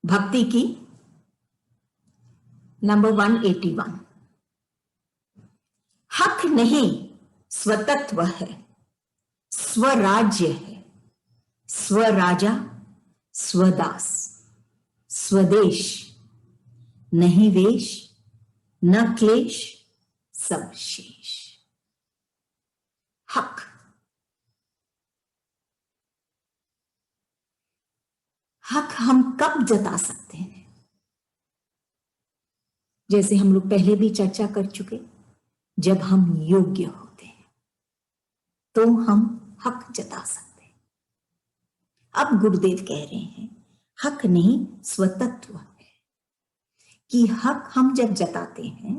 भक्ति की नंबर 181। हक नहीं स्वतत्व है, स्वराज्य है, स्वराजा स्वदास, स्वदेश नहीं वेश न क्लेश सब शेष। हक, हक हम कब जता सकते हैं? जैसे हम लोग पहले भी चर्चा कर चुके, जब हम योग्य होते हैं तो हम हक जता सकते हैं। अब गुरुदेव कह रहे हैं हक नहीं स्वतत्व है, कि हक हम जब जताते हैं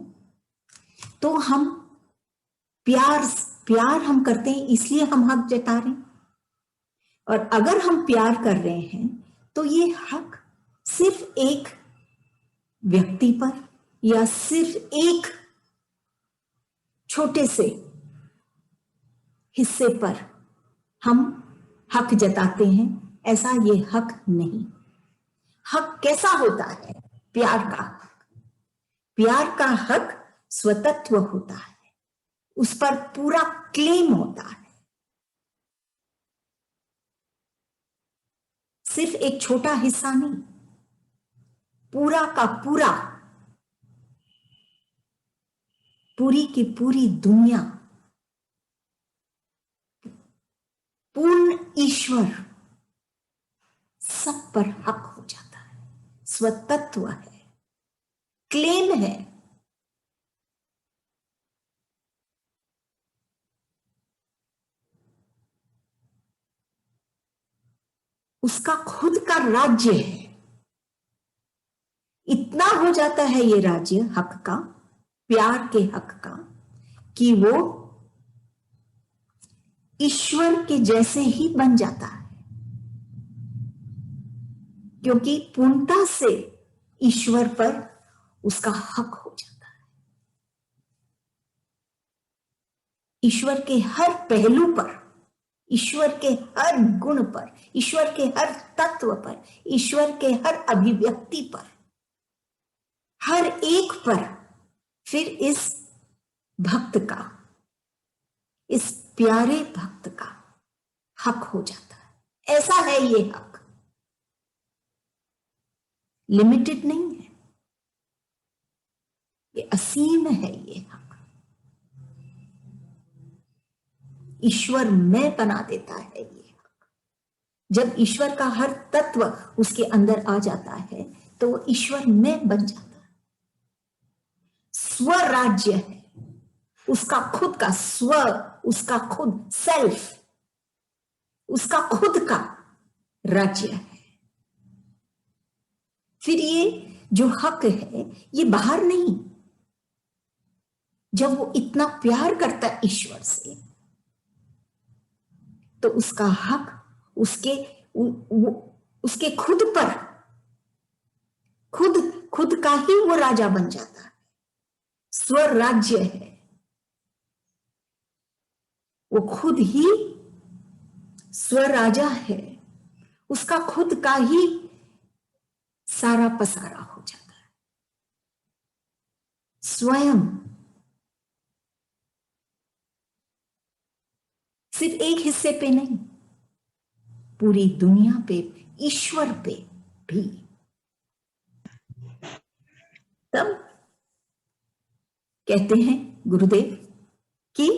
तो हम प्यार हम करते हैं, इसलिए हम हक जता रहे हैं। और अगर हम प्यार कर रहे हैं तो ये हक सिर्फ एक व्यक्ति पर या सिर्फ एक छोटे से हिस्से पर हम हक जताते हैं, ऐसा ये हक नहीं। हक कैसा होता है? प्यार का हक। प्यार का हक स्वतत्व होता है, उस पर पूरा क्लेम होता है। सिर्फ एक छोटा हिस्सा नहीं, पूरा का पूरा, पूरी की पूरी दुनिया, पूर्ण ईश्वर, सब पर हक हो जाता है। स्वतत्व है, क्लेम है। उसका खुद का राज्य है। इतना हो जाता है ये राज्य हक का, प्यार के हक का, कि वो ईश्वर के जैसे ही बन जाता है, क्योंकि पूर्णता से ईश्वर पर उसका हक हो जाता है। ईश्वर के हर पहलू पर, ईश्वर के हर गुण पर, ईश्वर के हर तत्व पर, ईश्वर के हर अभिव्यक्ति पर, हर एक पर फिर इस भक्त का, इस प्यारे भक्त का हक हो जाता है। ऐसा है ये हक, लिमिटेड नहीं है, ये असीम है ये हक। ईश्वर में बना देता है ये हक। जब ईश्वर का हर तत्व उसके अंदर आ जाता है तो वो ईश्वर में बन जाता है। स्वराज्य है, उसका खुद का स्व, उसका खुद सेल्फ, उसका खुद का राज्य है। फिर ये जो हक है ये बाहर नहीं। जब वो इतना प्यार करता है ईश्वर से तो उसका हक उसके खुद पर, खुद का ही वो राजा बन जाता है। स्वराज्य है, वो खुद ही स्वराजा है, उसका खुद का ही सारा पसारा हो जाता है। स्वयं सिर्फ एक हिस्से पे नहीं, पूरी दुनिया पे, ईश्वर पे भी। तब कहते हैं गुरुदेव कि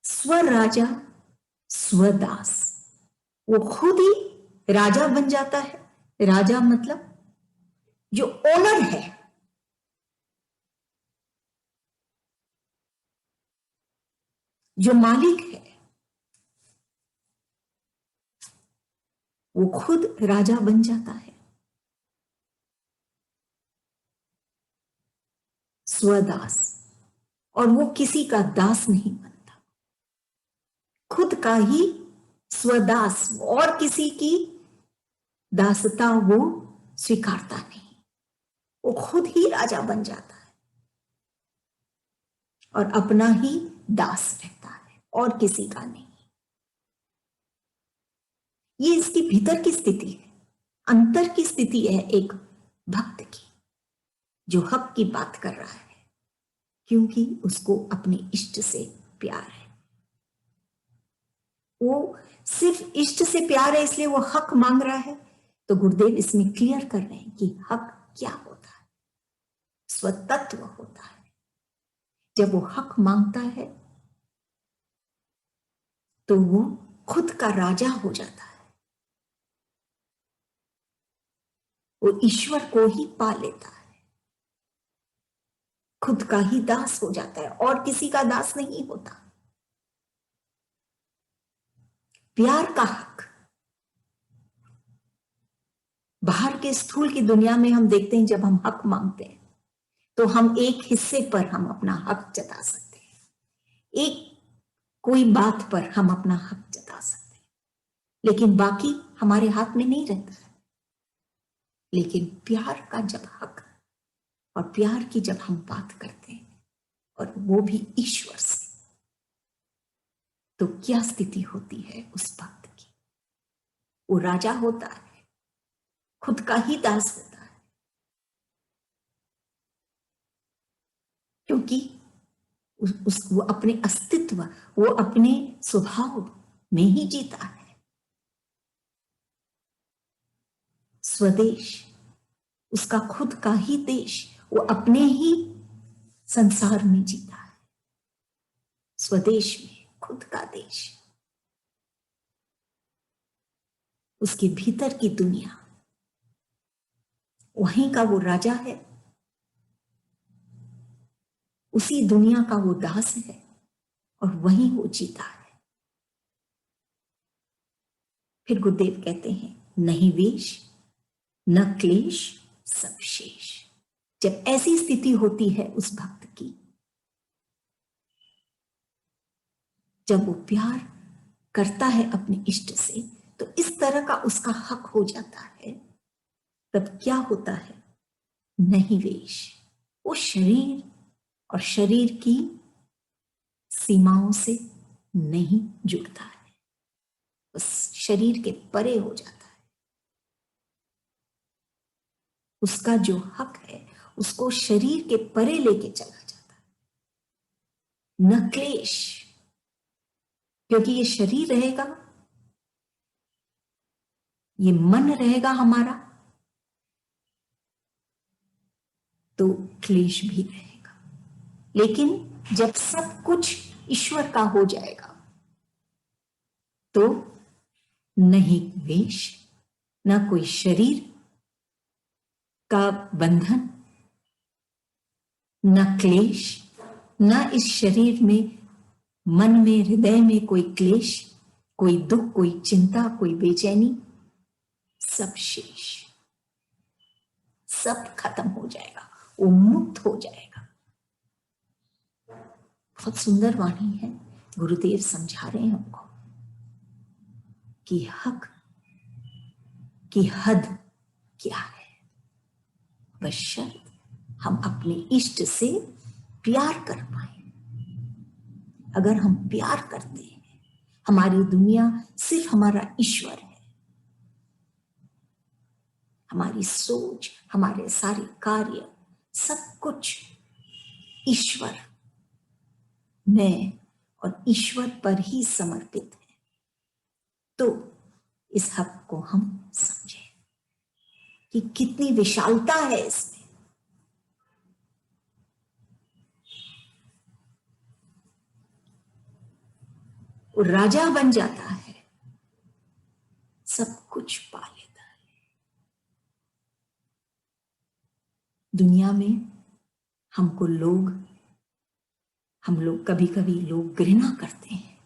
स्वराजा स्वदास, वो खुद ही राजा बन जाता है। राजा मतलब जो ओनर है, जो मालिक है, वो खुद राजा बन जाता है। स्वदास, और वो किसी का दास नहीं बनता, खुद का ही स्वदास, और किसी की दासता वो स्वीकारता नहीं, वो खुद ही राजा बन जाता है और अपना ही दास रहता है और किसी का नहीं। ये इसके भीतर की स्थिति है। अंतर की स्थिति है एक भक्त की, जो हक की बात कर रहा है, क्योंकि उसको अपने इष्ट से प्यार है। वो सिर्फ इष्ट से प्यार है इसलिए वो हक मांग रहा है। तो गुरुदेव इसमें क्लियर कर रहे हैं कि हक क्या होता है। स्वतत्व होता है। जब वो हक मांगता है तो वो खुद का राजा हो जाता है, वो ईश्वर को ही पा लेता है, खुद का ही दास हो जाता है और किसी का दास नहीं होता। प्यार का हक बाहर के स्थूल की दुनिया में हम देखते हैं, जब हम हक मांगते हैं तो हम एक हिस्से पर हम अपना हक जता सकते हैं, एक कोई बात पर हम अपना हक जता सकते हैं, लेकिन बाकी हमारे हाथ में नहीं रहता है। लेकिन प्यार का जब हक और प्यार की जब हम बात करते हैं और वो भी ईश्वर से, तो क्या स्थिति होती है उस भक्त की। वो राजा होता है, खुद का ही दास होता है, क्योंकि वो अपने अस्तित्व, वो अपने स्वभाव में ही जीता है। स्वदेश उसका खुद का ही देश, वो अपने ही संसार में जीता है, स्वदेश में, खुद का देश, उसके भीतर की दुनिया, वहीं का वो राजा है, उसी दुनिया का वो दास है और वहीं वो जीता है। फिर गुरुदेव कहते हैं, नहीं वेश न क्लेश सब शेष। जब ऐसी स्थिति होती है उस भक्त की, जब वो प्यार करता है अपने इष्ट से, तो इस तरह का उसका हक हो जाता है, तब क्या होता है, नहीं वेश, वो शरीर और शरीर की सीमाओं से नहीं जुड़ता है, उस शरीर के परे हो जाता है। उसका जो हक है उसको शरीर के परे लेके चला जाता है। न क्लेश, क्योंकि ये शरीर रहेगा, ये मन रहेगा हमारा, तो क्लेश भी रहेगा। लेकिन जब सब कुछ ईश्वर का हो जाएगा तो नहीं वेश, ना कोई शरीर का बंधन, न क्लेश, न इस शरीर में, मन में, हृदय में कोई क्लेश, कोई दुख, कोई चिंता, कोई बेचैनी, सब शेष, सब खत्म हो जाएगा, वो मुक्त हो जाएगा। बहुत सुंदर वाणी है, गुरुदेव समझा रहे हैं हमको कि हक की हद क्या है। बशर्ते हम अपने इष्ट से प्यार कर पाए। अगर हम प्यार करते हैं, हमारी दुनिया सिर्फ हमारा ईश्वर है, हमारी सोच, हमारे सारे कार्य, सब कुछ ईश्वर में और ईश्वर पर ही समर्पित है, तो इस हक को हम समझें कि कितनी विशालता है इसमें। वो राजा बन जाता है, सब कुछ पा लेता है। दुनिया में हम लोग कभी कभी लोग घृणा करते हैं,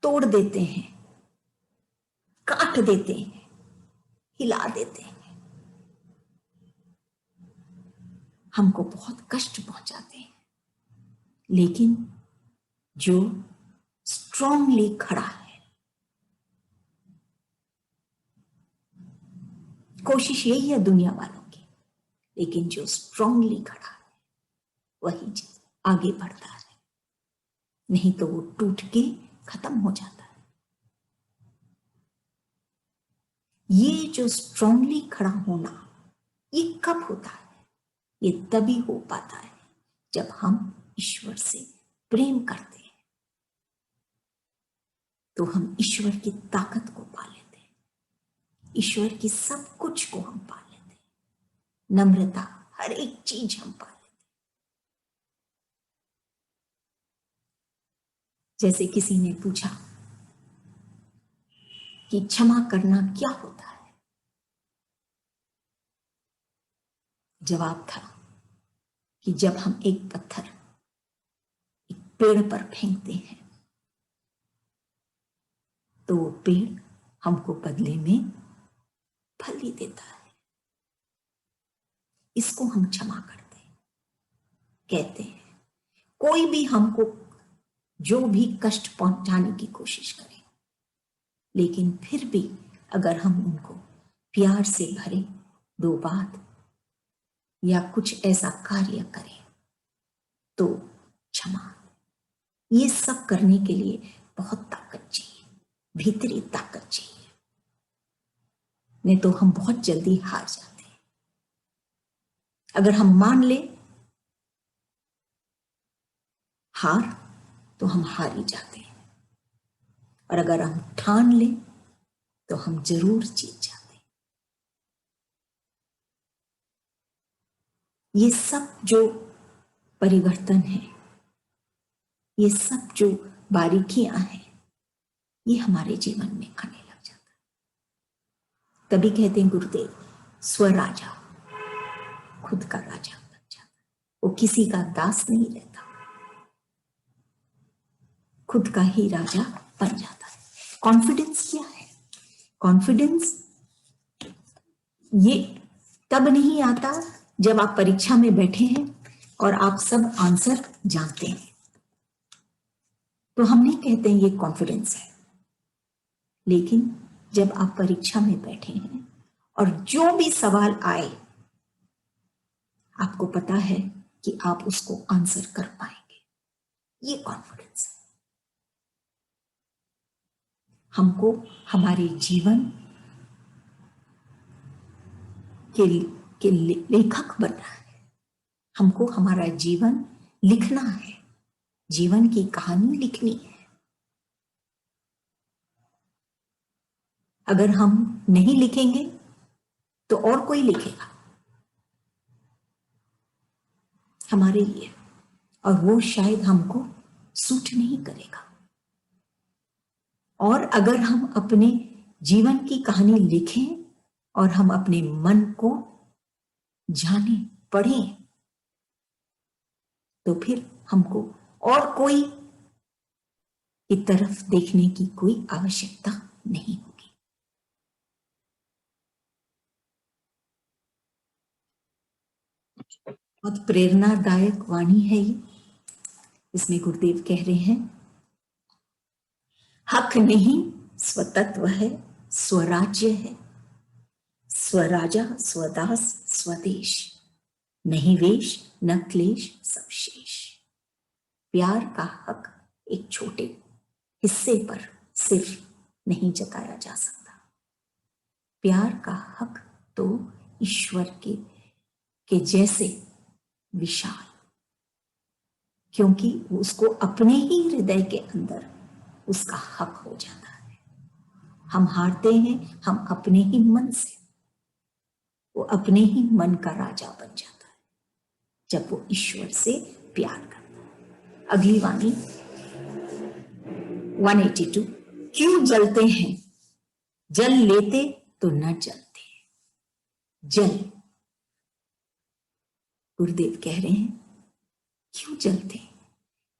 तोड़ देते हैं, काट देते हैं, हिला देते हैं, हमको बहुत कष्ट पहुंचाते हैं। लेकिन जो स्ट्रांगली खड़ा है, कोशिश यही है दुनिया वालों की, लेकिन जो स्ट्रांगली खड़ा है वही आगे बढ़ता है, नहीं तो वो टूट के खत्म हो जाता है। ये जो स्ट्रांगली खड़ा होना, ये कब होता है? ये तभी हो पाता है जब हम ईश्वर से प्रेम करते हैं। तो हम ईश्वर की ताकत को पा लेते हैं, ईश्वर की सब कुछ को हम पा लेते हैं, नम्रता, हर एक चीज हम पा लेते हैं। जैसे किसी ने पूछा कि क्षमा करना क्या होता है, जवाब था कि जब हम एक पत्थर एक पेड़ पर फेंकते हैं तो वो पेड़ हमको बदले में फल ही देता है। इसको हम क्षमा करते हैं। कहते हैं कोई भी हमको जो भी कष्ट पहुंचाने की कोशिश करे, लेकिन फिर भी अगर हम उनको प्यार से भरे दो बात या कुछ ऐसा कार्य करें तो क्षमा, ये सब करने के लिए बहुत ताकत चाहिए, भीतरी ताकत चाहिए, नहीं तो हम बहुत जल्दी हार जाते हैं। अगर हम मान ले हार तो हम हार ही जाते हैं, और अगर हम ठान ले तो हम जरूर जीत जाते हैं। ये सब जो परिवर्तन है, ये सब जो बारीकियां हैं, ये हमारे जीवन में आने लग जाता है। तभी कहते हैं गुरुदेव, स्वराजा, खुद का राजा बन जाता है, वो किसी का दास नहीं रहता, खुद का ही राजा बन जाता है। कॉन्फिडेंस क्या है? कॉन्फिडेंस ये तब नहीं आता जब आप परीक्षा में बैठे हैं और आप सब आंसर जानते हैं, तो हम नहीं कहते हैं ये कॉन्फिडेंस है। लेकिन जब आप परीक्षा में बैठे हैं और जो भी सवाल आए आपको पता है कि आप उसको आंसर कर पाएंगे, ये कॉन्फिडेंस है। हमको हमारे जीवन के लेखक बनना है, हमको हमारा जीवन लिखना है, जीवन की कहानी लिखनी है। अगर हम नहीं लिखेंगे तो और कोई लिखेगा हमारे लिए, और वो शायद हमको सूट नहीं करेगा। और अगर हम अपने जीवन की कहानी लिखें और हम अपने मन को जाने, पढ़ें, तो फिर हमको और कोई की तरफ देखने की कोई आवश्यकता नहीं होगी। बहुत प्रेरणादायक वाणी है ये। इसमें गुरुदेव कह रहे हैं, हक नहीं स्वतत्व है, स्वराज्य है, स्वराजा स्वदास स्वदेश, नहीं वेश न क्लेश सब शेष। प्यार का हक एक छोटे हिस्से पर सिर्फ नहीं जताया जा सकता, प्यार का हक तो ईश्वर के जैसे विशाल, क्योंकि उसको अपने ही हृदय के अंदर उसका हक हो जाता है। हम हारते हैं हम अपने ही मन से, वो अपने ही मन का राजा बन जाता है जब वो ईश्वर से प्यार करता है। अगली वाणी 182, क्यों जलते हैं जल लेते तो न जलते। जल, गुरुदेव कह रहे हैं क्यों जलते।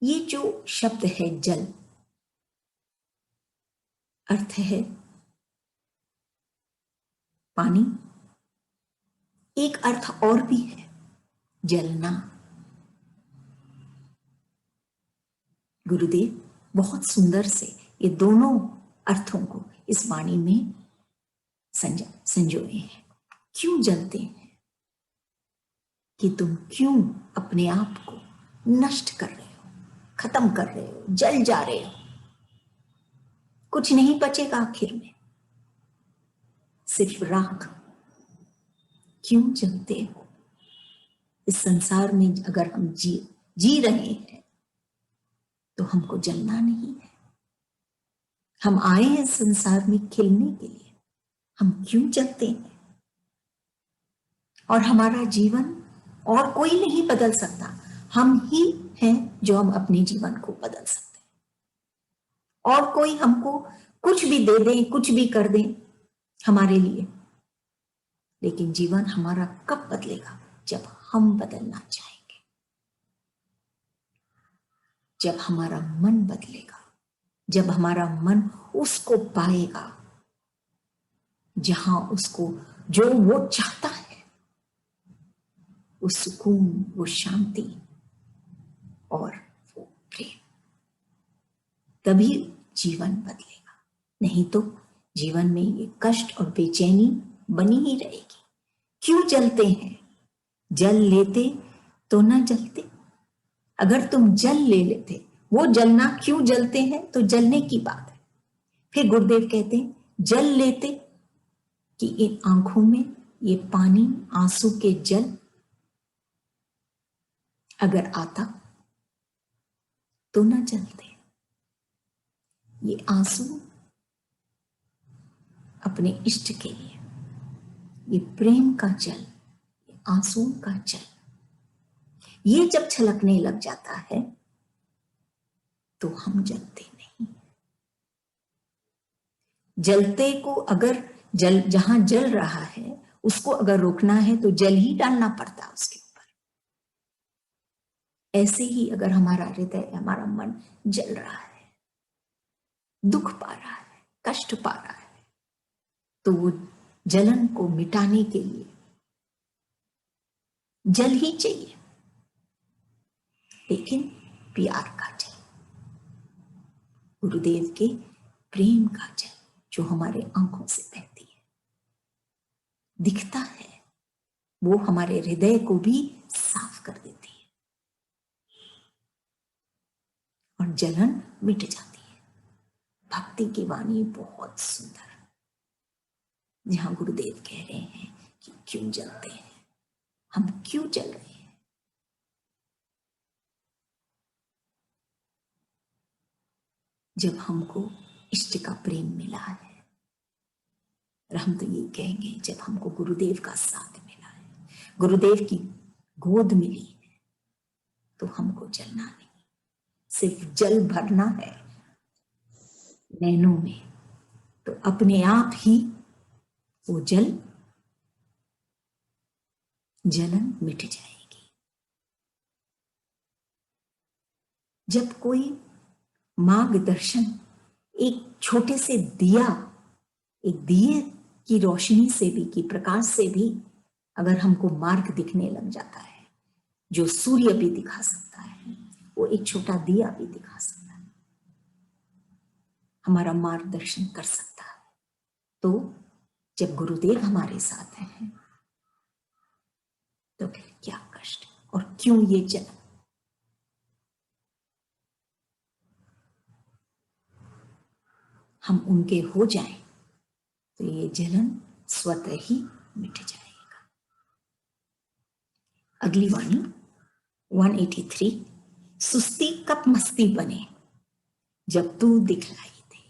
ये जो शब्द है जल, अर्थ है पानी, एक अर्थ और भी है जलना। गुरुदेव बहुत सुंदर से ये दोनों अर्थों को इस वाणी में संजोए हैं। क्यों जलते हैं कि तुम क्यों अपने आप को नष्ट कर रहे हो, खत्म कर रहे हो, जल जा रहे हो, कुछ नहीं बचेगा आखिर में, सिर्फ राख क्यों जलते हो? इस संसार में अगर हम जी रहे हैं तो हमको जलना नहीं है। हम आए हैं संसार में खिलने के लिए, हम क्यों जलते हैं? और हमारा जीवन और कोई नहीं बदल सकता, हम ही हैं जो हम अपने जीवन को बदल सकते हैं। और कोई हमको कुछ भी दे दे, कुछ भी कर दे हमारे लिए, लेकिन जीवन हमारा कब बदलेगा? जब हम बदलना चाहेंगे, जब हमारा मन बदलेगा, जब हमारा मन उसको पाएगा जहां उसको जो वो चाहता है, वो सुकून, वो शांति और वो प्रेम, तभी जीवन बदलेगा। नहीं तो जीवन में ये कष्ट और बेचैनी बनी ही रहेगी। क्यों जलते हैं? जल लेते तो ना जलते। अगर तुम जल ले लेते, वो जलना क्यों जलते हैं? तो जलने की बात है। फिर गुरुदेव कहते हैं जल लेते कि इन आंखों में ये पानी, आंसू के जल अगर आता तो ना जलते। ये आंसू अपने इष्ट के लिए, ये प्रेम का जल, ये आंसुओं का जल, ये जब छलकने लग जाता है तो हम जलते नहीं। जलते को अगर जहां जल रहा है उसको अगर रोकना है तो जल ही डालना पड़ता उसके ऊपर। ऐसे ही अगर हमारा हृदय, हमारा मन जल रहा है, दुख पा रहा है, कष्ट पा रहा है, तो वो जलन को मिटाने के लिए जल ही चाहिए, लेकिन प्यार का जल, गुरुदेव के प्रेम का जल जो हमारे आंखों से बहती है, दिखता है, वो हमारे हृदय को भी साफ कर देती है और जलन मिट जाती है। भक्ति की वाणी बहुत सुंदर, जहां गुरुदेव कह रहे हैं कि क्यों जलते हैं, हम क्यों जल रहे हैं? जब हमको इष्ट का प्रेम मिला है, और हम तो ये कहेंगे जब हमको गुरुदेव का साथ मिला है, गुरुदेव की गोद मिली है, तो हमको जलना नहीं, सिर्फ जल भरना है नैनों में, तो अपने आप ही वो जलन मिट जाएगी। जब कोई मार्गदर्शन, एक छोटे से दिया, एक दिए की रोशनी से भी, की प्रकाश से भी अगर हमको मार्ग दिखने लग जाता है, जो सूर्य भी दिखा सकता है, वो एक छोटा दिया भी दिखा सकता है, हमारा मार्गदर्शन कर सकता है, तो जब गुरुदेव हमारे साथ हैं तो फिर क्या कष्ट और क्यों ये जलन? हम उनके हो जाएं तो ये जलन स्वतः ही मिट जाएगा। अगली वाणी 183, सुस्ती कब मस्ती बने जब तू दिखलाई दे।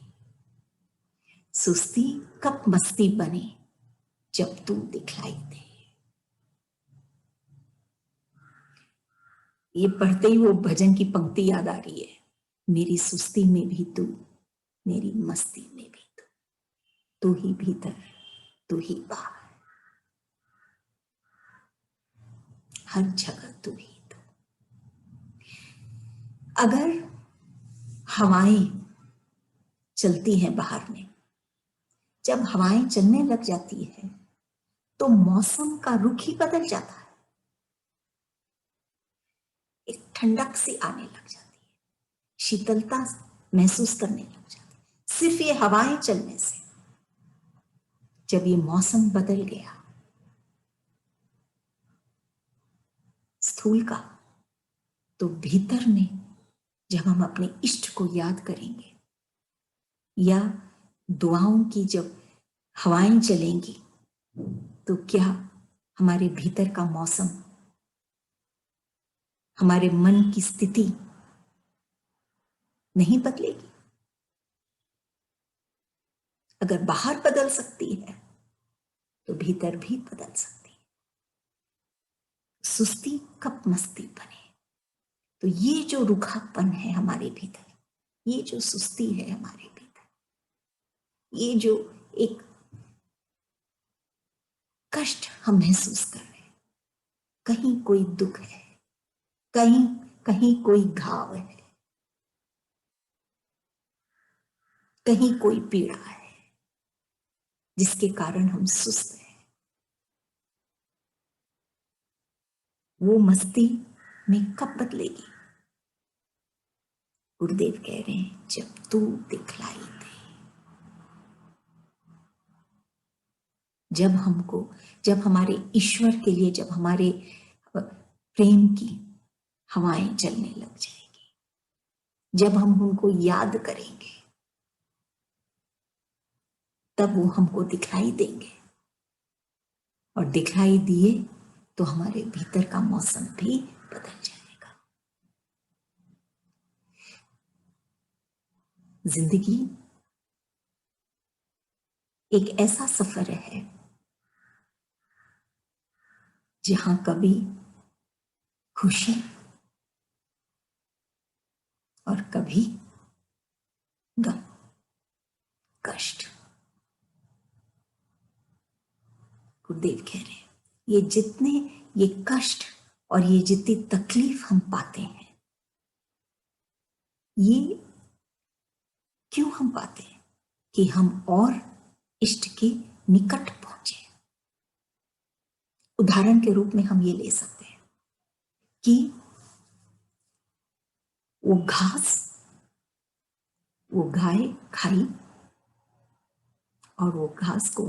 सुस्ती कब मस्ती बने जब तू दिखलाई दे। ये पढ़ते ही वो भजन की पंक्ति याद आ रही है, मेरी सुस्ती में भी तू, मेरी मस्ती में भी तू, तू ही भीतर, तू ही बाहर, हर जगह तू ही तू। अगर हवाएं चलती हैं बाहर में, जब हवाएं चलने लग जाती है तो मौसम का रुख ही बदल जाता है, एक ठंडक सी आने लग जाती है, शीतलता महसूस करने लग जाती है, सिर्फ ये हवाएं चलने से। जब ये मौसम बदल गया स्थूल का, तो भीतर में जब हम अपने इष्ट को याद करेंगे या दुआओं की जब हवाएं चलेंगी तो क्या हमारे भीतर का मौसम, हमारे मन की स्थिति नहीं बदलेगी? अगर बाहर बदल सकती है तो भीतर भी बदल सकती है। सुस्ती कब मस्ती बने। तो ये जो रुखापन है हमारे भीतर, ये जो सुस्ती है हमारे भीतर, ये जो एक कष्ट हम महसूस कर रहे हैं, कहीं कोई दुख है, कहीं कहीं कोई घाव है, कहीं कोई पीड़ा है जिसके कारण हम सुस्त हैं। वो मस्ती में कब बदलेगी? गुरुदेव कह रहे हैं जब तू दिखलाई दे। जब हमारे ईश्वर के लिए, जब हमारे प्रेम की हवाएं चलने लग जाएगी, जब हम उनको याद करेंगे, तब वो हमको दिखलाई देंगे। और दिखलाई दिए तो हमारे भीतर का मौसम भी बदल जाएगा। जिंदगी एक ऐसा सफर है जहां कभी खुशी और कभी गम, कष्ट। गुरुदेव कह रहे हैं ये कष्ट और ये जितनी तकलीफ हम पाते हैं, ये क्यों हम पाते हैं? कि हम और इष्ट के निकट पहुंचे। उदाहरण के रूप में हम ये ले सकते हैं कि वो घास वो गाय खाई और वो घास को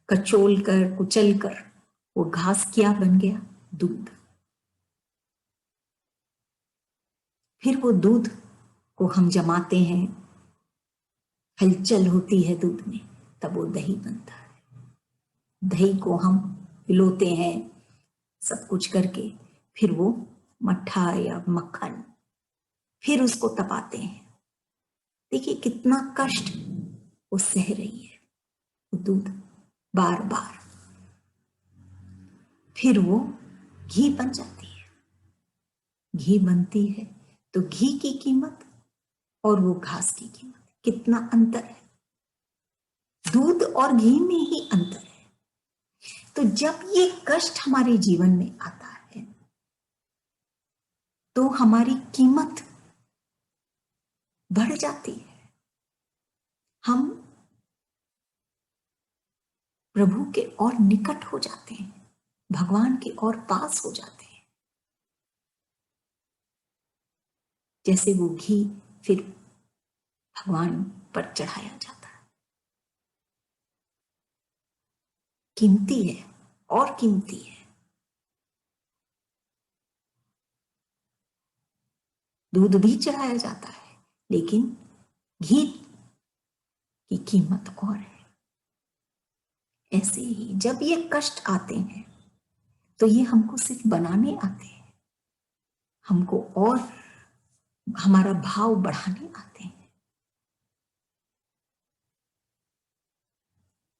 कचोल कर, कुचल कर वो घास क्या बन गया? दूध। फिर वो दूध को हम जमाते हैं, हलचल होती है दूध में, तब वो दही बनता है। दही को हम पिलोते हैं सब कुछ करके, फिर वो मट्ठा या मक्खन, फिर उसको तपाते हैं। देखिए कितना कष्ट वो सह रही है, वो दूध बार बार। फिर वो घी बन जाती है। घी बनती है तो घी की कीमत और वो घास की कीमत, कितना अंतर है। दूध और घी में ही अंतर है। तो जब ये कष्ट हमारे जीवन में आता है तो हमारी कीमत बढ़ जाती है। हम प्रभु के और निकट हो जाते हैं, भगवान के और पास हो जाते हैं। जैसे वो घी फिर भगवान पर चढ़ाया जाता है। कीमती है और कीमती है। दूध भी चढ़ाया जाता है, लेकिन घी की कीमत और है। ऐसे ही जब ये कष्ट आते हैं तो ये हमको सिर्फ बनाने आते हैं, हमको और हमारा भाव बढ़ाने आते हैं।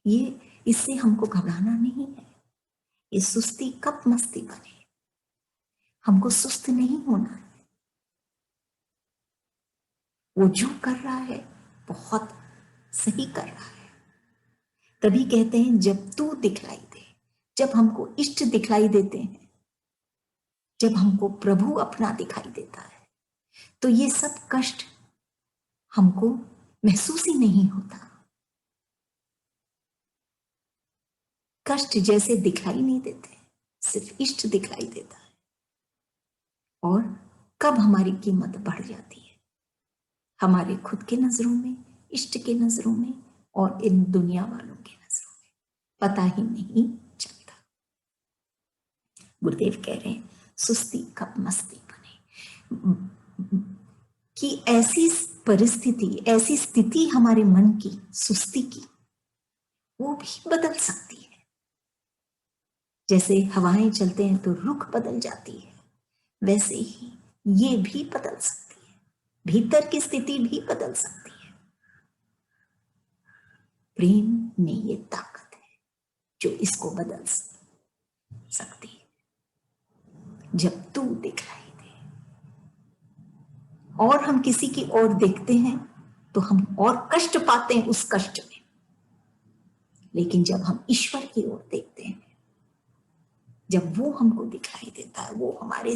ये इससे हमको घबराना नहीं है। ये सुस्ती कब मस्ती बने। हमको सुस्त नहीं होना है। वो जो कर रहा है बहुत सही कर रहा है। तभी कहते हैं जब तू दिखलाई दे। जब हमको इष्ट दिखलाई देते हैं, जब हमको प्रभु अपना दिखाई देता है, तो ये सब कष्ट हमको महसूस ही नहीं होता। कष्ट जैसे दिखलाई नहीं देते, सिर्फ इष्ट दिखलाई देता है। और कब हमारी कीमत बढ़ जाती है? हमारे खुद के नजरों में, इष्ट के नजरों में और इन दुनिया वालों के नजरों में पता ही नहीं चलता। गुरुदेव कह रहे हैं सुस्ती कब मस्ती बने। कि ऐसी परिस्थिति, ऐसी स्थिति हमारे मन की सुस्ती की, वो भी बदल सकती है। जैसे हवाएं चलते हैं तो रुख बदल जाती है, वैसे ही ये भी बदल सकती है, भीतर की स्थिति भी बदल सकती है। प्रेम में ये ताकत है जो इसको बदल सकती है। जब तू दिखलाई दे, और हम किसी की ओर देखते हैं तो हम और कष्ट पाते हैं उस कष्ट में, लेकिन जब हम ईश्वर की ओर देखते हैं, जब वो हमको दिखाई देता है, वो हमारे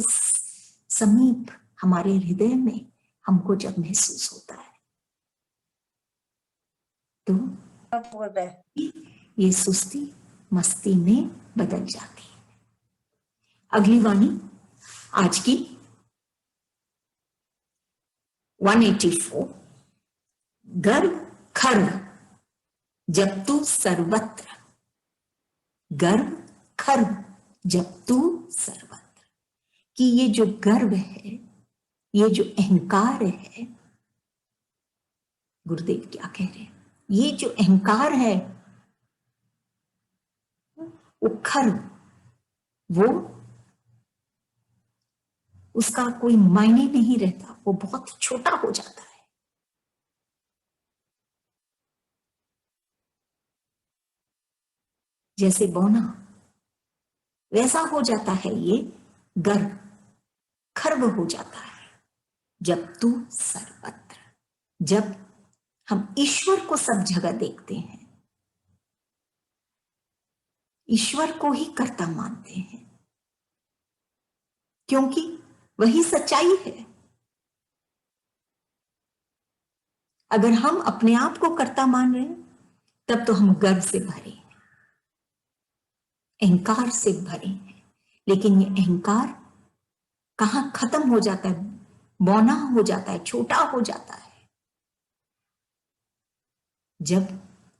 समीप, हमारे हृदय में हमको जब महसूस होता है, तो ये सुस्ती मस्ती में बदल जाती है। अगली वाणी आज की 184। गर्व खर्व जब तू सर्वत्र, गर्व खर्व जब तू सर्वत्र। कि ये जो गर्व है, ये जो अहंकार है, गुरुदेव क्या कह रहे हैं, ये जो अहंकार है वो खर्व, वो उसका कोई मायने नहीं रहता, वो बहुत छोटा हो जाता है। जैसे बौना, वैसा हो जाता है ये गर्व, खर्व हो जाता है जब तू सर्वत्र, जब हम ईश्वर को सब जगह देखते हैं, ईश्वर को ही कर्ता मानते हैं, क्योंकि वही सच्चाई है। अगर हम अपने आप को कर्ता मान रहे हैं तब तो हम गर्व से भरे हैं, अहंकार से भरे हैं। लेकिन ये अहंकार कहां खत्म हो जाता है, बौना हो जाता है, छोटा हो जाता है, जब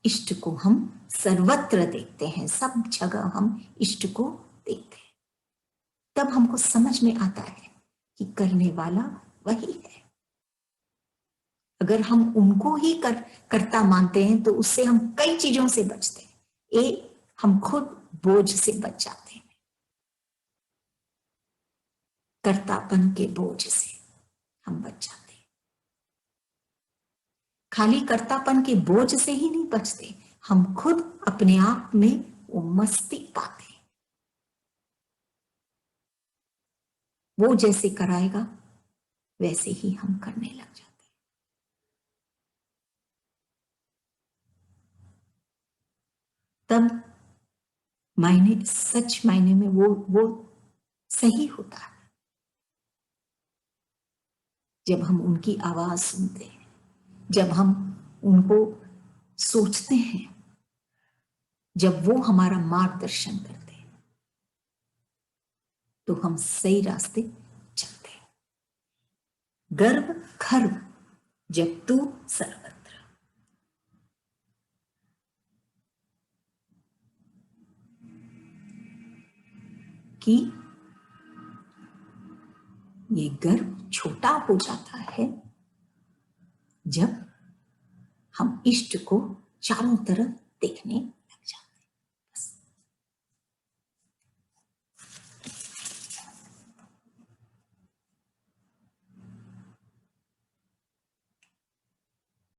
इष्ट को हम सर्वत्र देखते हैं, सब जगह हम इष्ट को देखते हैं, तब हमको समझ में आता है कि करने वाला वही है। अगर हम उनको ही कर्ता मानते हैं तो उससे हम कई चीजों से बचते हैं। एक, हम खुद बोझ से बच जाते हैं, कर्तापन के बोझ से हम बच जाते हैं। खाली कर्तापन के बोझ से ही नहीं बचते, हम खुद अपने आप में वो मस्ती पाते हैं। वो जैसे कराएगा वैसे ही हम करने लग जाते हैं। तब मायने, सच मायने में वो सही होता है जब हम उनकी आवाज सुनते हैं, जब हम उनको सोचते हैं, जब वो हमारा मार्गदर्शन करते हैं, तो हम सही रास्ते चलते हैं। गर्व खर्व जब तू सर्वत्र। कि ये गर्व छोटा हो जाता है जब हम इष्ट को चारों तरफ देखने